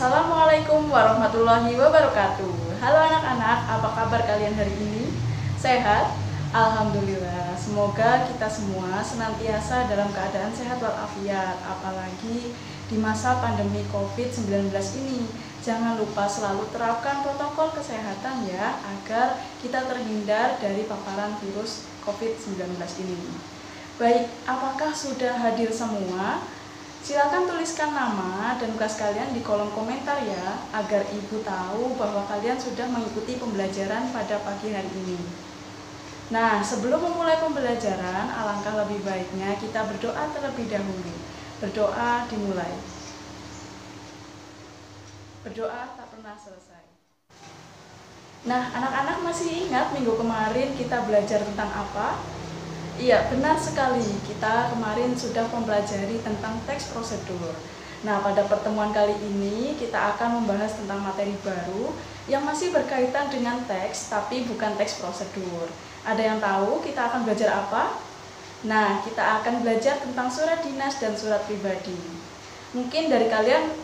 Assalamualaikum warahmatullahi wabarakatuh. Halo anak-anak, apa kabar kalian hari ini? Sehat? Alhamdulillah. Semoga kita semua senantiasa dalam keadaan sehat walafiat, apalagi di masa pandemi COVID-19 ini. Jangan lupa selalu terapkan protokol kesehatan ya, agar kita terhindar dari paparan virus COVID-19 ini. Baik, apakah sudah hadir semua? Silakan tuliskan nama dan tugas kalian di kolom komentar ya, agar ibu tahu bahwa kalian sudah mengikuti pembelajaran pada pagi hari ini. Nah, sebelum memulai pembelajaran, alangkah lebih baiknya kita berdoa terlebih dahulu. Berdoa dimulai. Berdoa tak pernah selesai. Nah, anak-anak masih ingat minggu kemarin kita belajar tentang apa? Iya, benar sekali. Kita kemarin sudah mempelajari tentang teks prosedur. Nah, pada pertemuan kali ini kita akan membahas tentang materi baru yang masih berkaitan dengan teks, tapi bukan teks prosedur. Ada yang tahu kita akan belajar apa? Nah, kita akan belajar tentang surat dinas dan surat pribadi. Mungkin dari kalian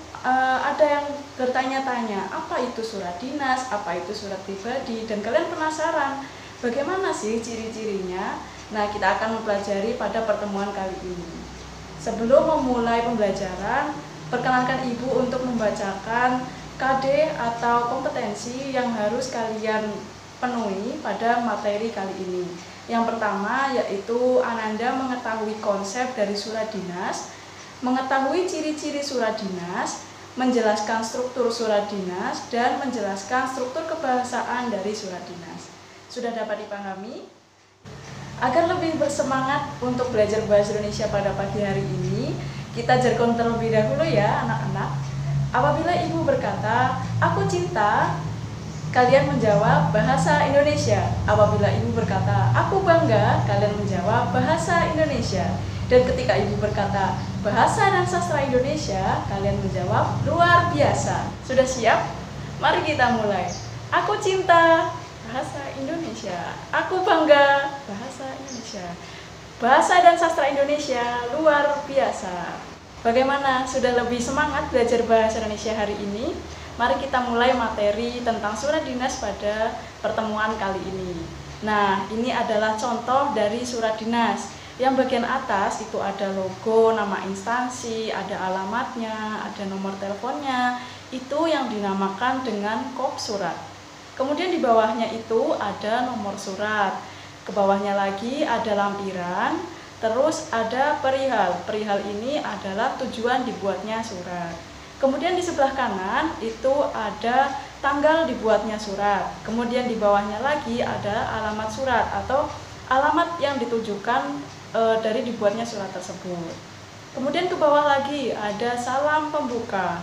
ada yang bertanya-tanya, apa itu surat dinas, apa itu surat pribadi, dan kalian penasaran, bagaimana sih ciri-cirinya? Nah, kita akan mempelajari pada pertemuan kali ini. Sebelum memulai pembelajaran, perkenankan ibu untuk membacakan KD atau kompetensi yang harus kalian penuhi pada materi kali ini. Yang pertama yaitu Ananda mengetahui konsep dari surat dinas, mengetahui ciri-ciri surat dinas, menjelaskan struktur surat dinas, dan menjelaskan struktur kebahasaan dari surat dinas. Sudah dapat dipahami? Agar lebih bersemangat untuk belajar bahasa Indonesia pada pagi hari ini, kita jargon terlebih dahulu ya anak-anak. Apabila ibu berkata, aku cinta, kalian menjawab bahasa Indonesia. Apabila ibu berkata, aku bangga, kalian menjawab bahasa Indonesia. Dan ketika ibu berkata, bahasa dan sastra Indonesia, kalian menjawab luar biasa. Sudah siap? Mari kita mulai. Aku cinta, bahasa Indonesia. Aku bangga, bahasa Indonesia. Bahasa dan sastra Indonesia luar biasa. Bagaimana? Sudah lebih semangat belajar bahasa Indonesia hari ini? Mari kita mulai materi tentang surat dinas pada pertemuan kali ini. Nah, ini adalah contoh dari surat dinas. Yang bagian atas itu ada logo, nama instansi, ada alamatnya, ada nomor teleponnya. Itu yang dinamakan dengan kop surat. Kemudian di bawahnya itu ada nomor surat, ke bawahnya lagi ada lampiran, terus ada perihal. Perihal ini adalah tujuan dibuatnya surat. Kemudian di sebelah kanan itu ada tanggal dibuatnya surat. Kemudian di bawahnya lagi ada alamat surat atau alamat yang ditujukan dari dibuatnya surat tersebut. Kemudian ke bawah lagi ada salam pembuka.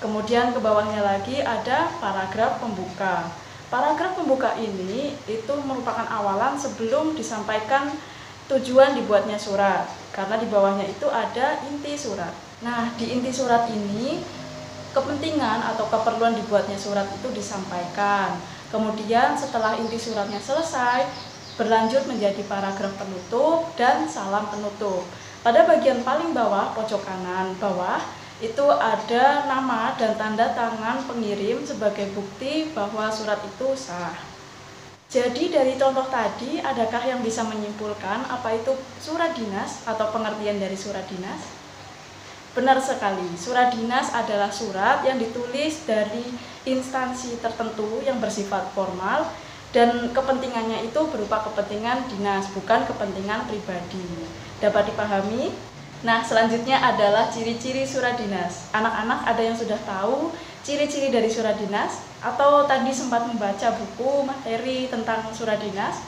Kemudian ke bawahnya lagi ada paragraf pembuka. Paragraf pembuka ini itu merupakan awalan sebelum disampaikan tujuan dibuatnya surat, karena di bawahnya itu ada inti surat. Nah, di inti surat ini kepentingan atau keperluan dibuatnya surat itu disampaikan. Kemudian setelah inti suratnya selesai, berlanjut menjadi paragraf penutup dan salam penutup. Pada bagian paling bawah, pojok kanan bawah, itu ada nama dan tanda tangan pengirim sebagai bukti bahwa surat itu sah. Jadi dari contoh tadi, adakah yang bisa menyimpulkan apa itu surat dinas atau pengertian dari surat dinas? Benar sekali, surat dinas adalah surat yang ditulis dari instansi tertentu yang bersifat formal dan kepentingannya itu berupa kepentingan dinas, bukan kepentingan pribadi. Dapat dipahami? Nah, selanjutnya adalah ciri-ciri surat dinas. Anak-anak ada yang sudah tahu ciri-ciri dari surat dinas? Atau tadi sempat membaca buku materi tentang surat dinas?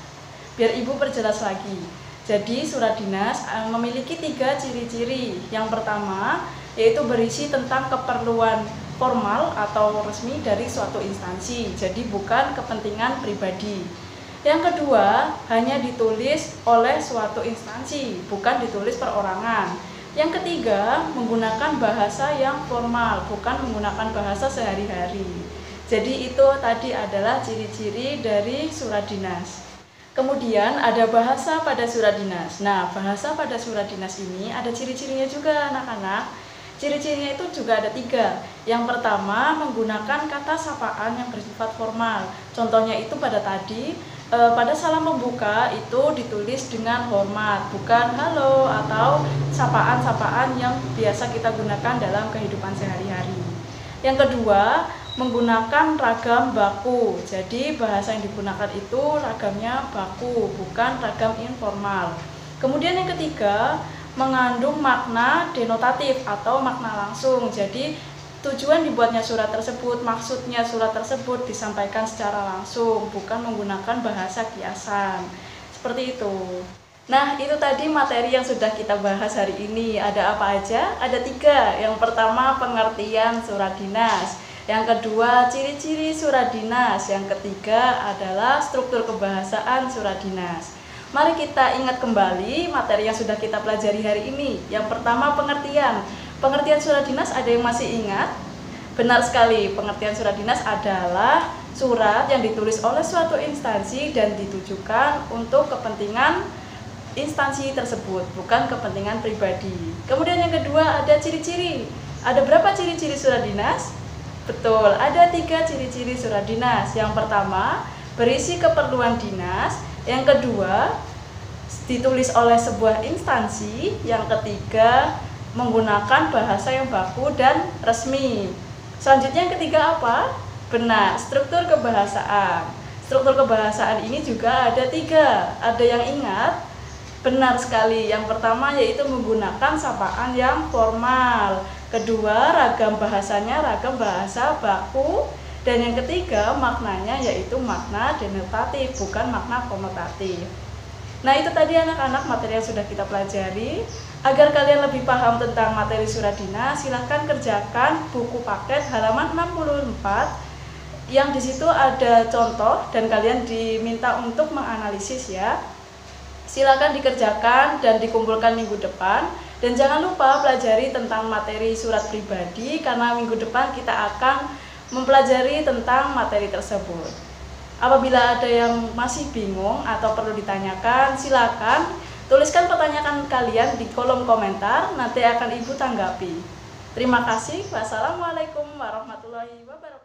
Biar ibu perjelas lagi. Jadi surat dinas memiliki 3 ciri-ciri. Yang pertama yaitu berisi tentang keperluan formal atau resmi dari suatu instansi. Jadi bukan kepentingan pribadi. Yang kedua, hanya ditulis oleh suatu instansi, bukan ditulis perorangan. Yang ketiga, menggunakan bahasa yang formal, bukan menggunakan bahasa sehari-hari. Jadi itu tadi adalah ciri-ciri dari surat dinas. Kemudian ada bahasa pada surat dinas. Nah, bahasa pada surat dinas ini ada ciri-cirinya juga anak-anak. Ciri-cirinya itu juga ada 3. Yang pertama, menggunakan kata sapaan yang bersifat formal. Contohnya itu pada tadi, pada salam pembuka itu ditulis dengan hormat, bukan halo atau sapaan-sapaan yang biasa kita gunakan dalam kehidupan sehari-hari. Yang kedua, menggunakan ragam baku. Jadi bahasa yang digunakan itu ragamnya baku, bukan ragam informal. Kemudian yang ketiga, mengandung makna denotatif atau makna langsung. Jadi tujuan dibuatnya surat tersebut, maksudnya surat tersebut disampaikan secara langsung, bukan menggunakan bahasa kiasan. Seperti itu. Nah, itu tadi materi yang sudah kita bahas hari ini. Ada apa aja? Ada 3. Yang pertama, pengertian surat dinas. Yang kedua, ciri-ciri surat dinas. Yang ketiga adalah struktur kebahasaan surat dinas. Mari kita ingat kembali materi yang sudah kita pelajari hari ini. Yang pertama, pengertian. Pengertian surat dinas, ada yang masih ingat? Benar sekali, pengertian surat dinas adalah surat yang ditulis oleh suatu instansi dan ditujukan untuk kepentingan instansi tersebut, bukan kepentingan pribadi. Kemudian yang kedua, ada ciri-ciri. Ada berapa ciri-ciri surat dinas? Betul, ada 3 ciri-ciri surat dinas. Yang pertama, berisi keperluan dinas. Yang kedua, ditulis oleh sebuah instansi. Yang ketiga, menggunakan bahasa yang baku dan resmi. Selanjutnya yang ketiga apa? Benar, struktur kebahasaan. Struktur kebahasaan ini juga ada 3. Ada yang ingat? Benar sekali. Yang pertama yaitu menggunakan sapaan yang formal. Kedua, ragam bahasanya ragam bahasa baku. Dan yang ketiga, maknanya yaitu makna denotatif, bukan makna konotatif. Nah, itu tadi anak-anak materi yang sudah kita pelajari. Agar kalian lebih paham tentang materi surat dinas, silahkan kerjakan buku paket halaman 64 yang di situ ada contoh dan kalian diminta untuk menganalisis ya. Silakan dikerjakan dan dikumpulkan minggu depan. Dan jangan lupa pelajari tentang materi surat pribadi karena minggu depan kita akan mempelajari tentang materi tersebut. Apabila ada yang masih bingung atau perlu ditanyakan, silakan tuliskan pertanyaan kalian di kolom komentar, nanti akan Ibu tanggapi. Terima kasih. Wassalamualaikum warahmatullahi wabarakatuh.